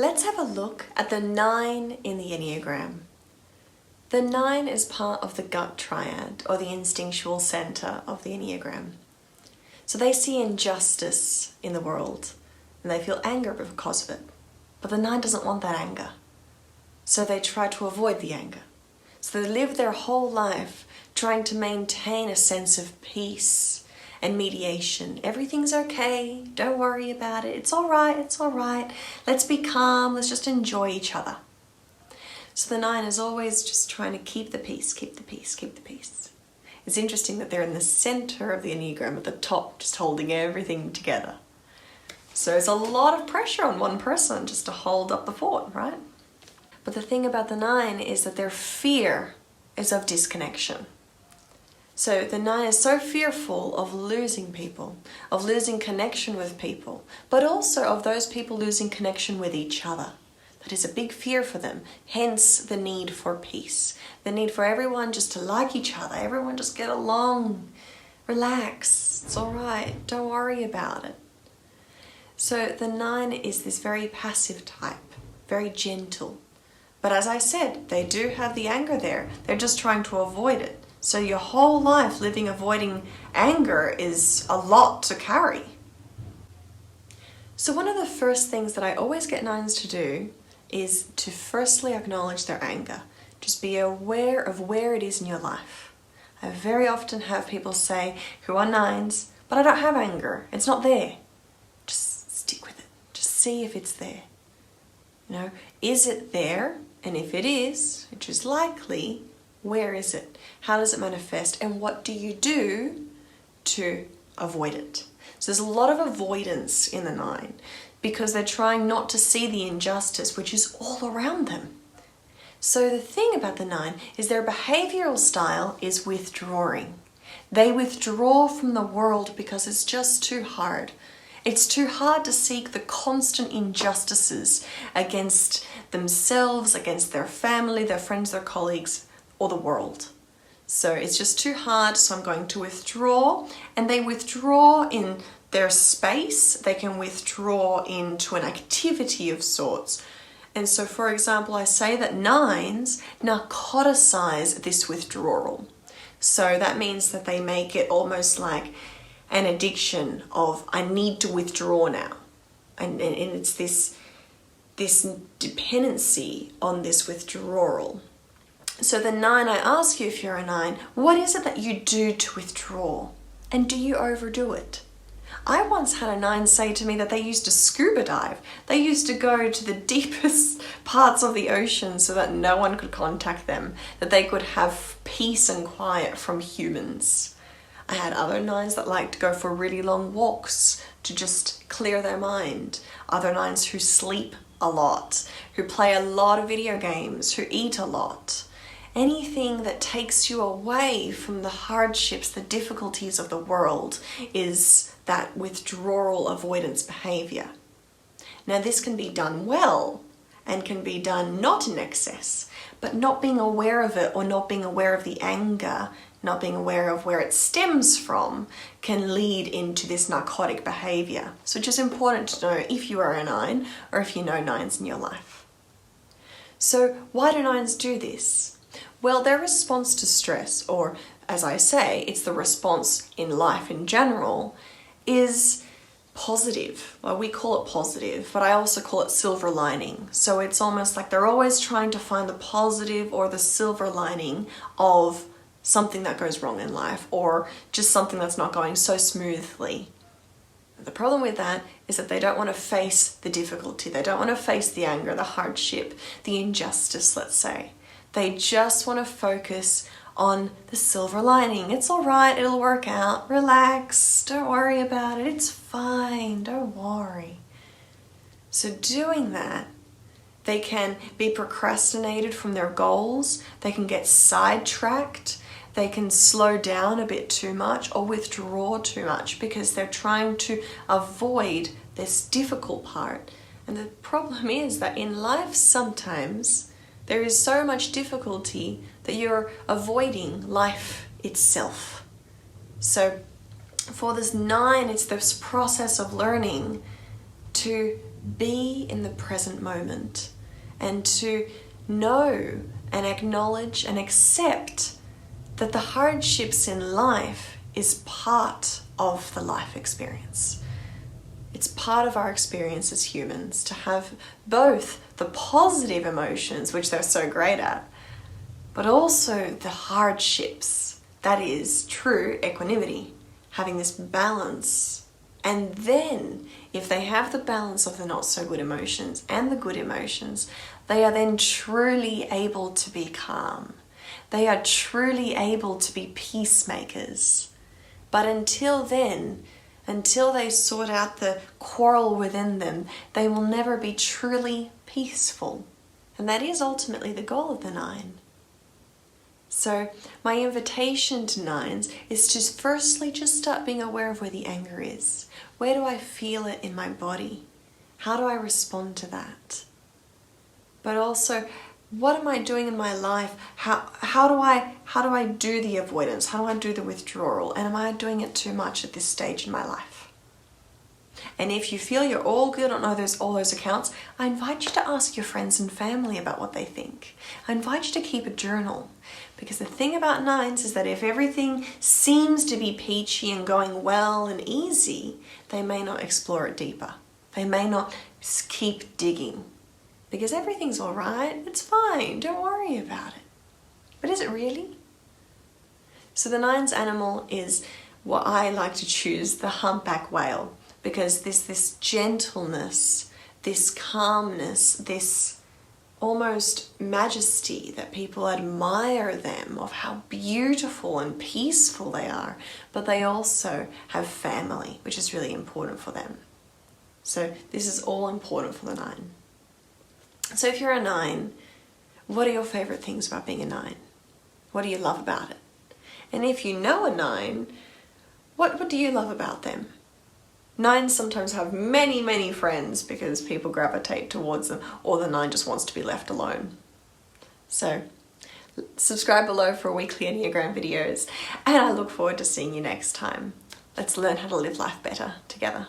Let's have a look at the 9 in the Enneagram. The 9 is part of the gut triad, or the instinctual center of the Enneagram. So they see injustice in the world, and they feel anger because of it. But the 9 doesn't want that anger. So they try to avoid the anger. So they live their whole life trying to maintain a sense of peace and mediation. Everything's okay, don't worry about it, it's all right, let's be calm, let's just enjoy each other. So the 9 is always just trying to keep the peace, keep the peace, keep the peace. It's interesting that they're in the center of the Enneagram at the top, just holding everything together. So it's a lot of pressure on one person just to hold up the fort, right? But the thing about the 9 is that their fear is of disconnection. So the 9 is so fearful of losing people, of losing connection with people, but also of those people losing connection with each other. That is a big fear for them, hence the need for peace. The need for everyone just to like each other, everyone just get along, relax, it's all right, don't worry about it. So the 9 is this very passive type, very gentle. But as I said, they do have the anger there. They're just trying to avoid it. So your whole life living avoiding anger is a lot to carry. So one of the first things that I always get 9s to do is to firstly acknowledge their anger. Just be aware of where it is in your life. I very often have people say who are 9s, but I don't have anger. It's not there. Just stick with it. Just see if it's there. You know, is it there? And if it is, which is likely, where is it? How does it manifest? And what do you do to avoid it? So there's a lot of avoidance in the 9 because they're trying not to see the injustice which is all around them. So the thing about the 9 is their behavioral style is withdrawing. They withdraw from the world because it's just too hard. It's too hard to seek the constant injustices against themselves, against their family, their friends, their colleagues, or the world. So it's just too hard, so I'm going to withdraw. And they withdraw in their space. They can withdraw into an activity of sorts. And so, for example, I say that 9s narcoticize this withdrawal. So that means that they make it almost like an addiction of, I need to withdraw now. And it's this dependency on this withdrawal. So the 9, I ask you if you're a 9, what is it that you do to withdraw? And do you overdo it? I once had a 9 say to me that they used to scuba dive. They used to go to the deepest parts of the ocean so that no one could contact them, that they could have peace and quiet from humans. I had other 9s that liked to go for really long walks to just clear their mind. Other 9s who sleep a lot, who play a lot of video games, who eat a lot. Anything that takes you away from the hardships, the difficulties of the world is that withdrawal avoidance behavior. Now this can be done well and can be done not in excess, but not being aware of it or not being aware of the anger, not being aware of where it stems from can lead into this narcotic behavior. So it's just important to know if you are a 9 or if you know 9s in your life. So why do 9s do this? Well, their response to stress, or as I say, it's the response in life in general, is positive. Well, we call it positive, but I also call it silver lining. So it's almost like they're always trying to find the positive or the silver lining of something that goes wrong in life, or just something that's not going so smoothly. The problem with that is that they don't want to face the difficulty. They don't want to face the anger, the hardship, the injustice, let's say. They just want to focus on the silver lining. It's all right, it'll work out. Relax, don't worry about it. It's fine, don't worry. So doing that, they can be procrastinated from their goals. They can get sidetracked. They can slow down a bit too much or withdraw too much because they're trying to avoid this difficult part. And the problem is that in life sometimes there is so much difficulty that you're avoiding life itself. So for this 9, it's this process of learning to be in the present moment and to know and acknowledge and accept that the hardships in life is part of the life experience. It's part of our experience as humans to have both the positive emotions, which they're so great at, but also the hardships. That is true equanimity, having this balance. And then, if they have the balance of the not so good emotions and the good emotions, they are then truly able to be calm. They are truly able to be peacemakers. But until then, until they sort out the quarrel within them, they will never be truly peaceful. And that is ultimately the goal of the 9. So my invitation to 9s is to firstly just start being aware of where the anger is. Where do I feel it in my body? How do I respond to that? But also, what am I doing in my life? How do I do the avoidance? How do I do the withdrawal? And am I doing it too much at this stage in my life? And if you feel you're all good on all those accounts, I invite you to ask your friends and family about what they think. I invite you to keep a journal. Because the thing about 9s is that if everything seems to be peachy and going well and easy, they may not explore it deeper. They may not keep digging. Because everything's all right, it's fine, don't worry about it. But is it really? So the 9's animal is what I like to choose, the humpback whale. Because there's this gentleness, this calmness, this almost majesty that people admire them of how beautiful and peaceful they are. But they also have family, which is really important for them. So this is all important for the 9. So if you're a 9, what are your favorite things about being a 9? What do you love about it? And if you know a 9, what do you love about them? 9s sometimes have many, many friends because people gravitate towards them, or the 9 just wants to be left alone. So subscribe below for weekly Enneagram videos, and I look forward to seeing you next time. Let's learn how to live life better together.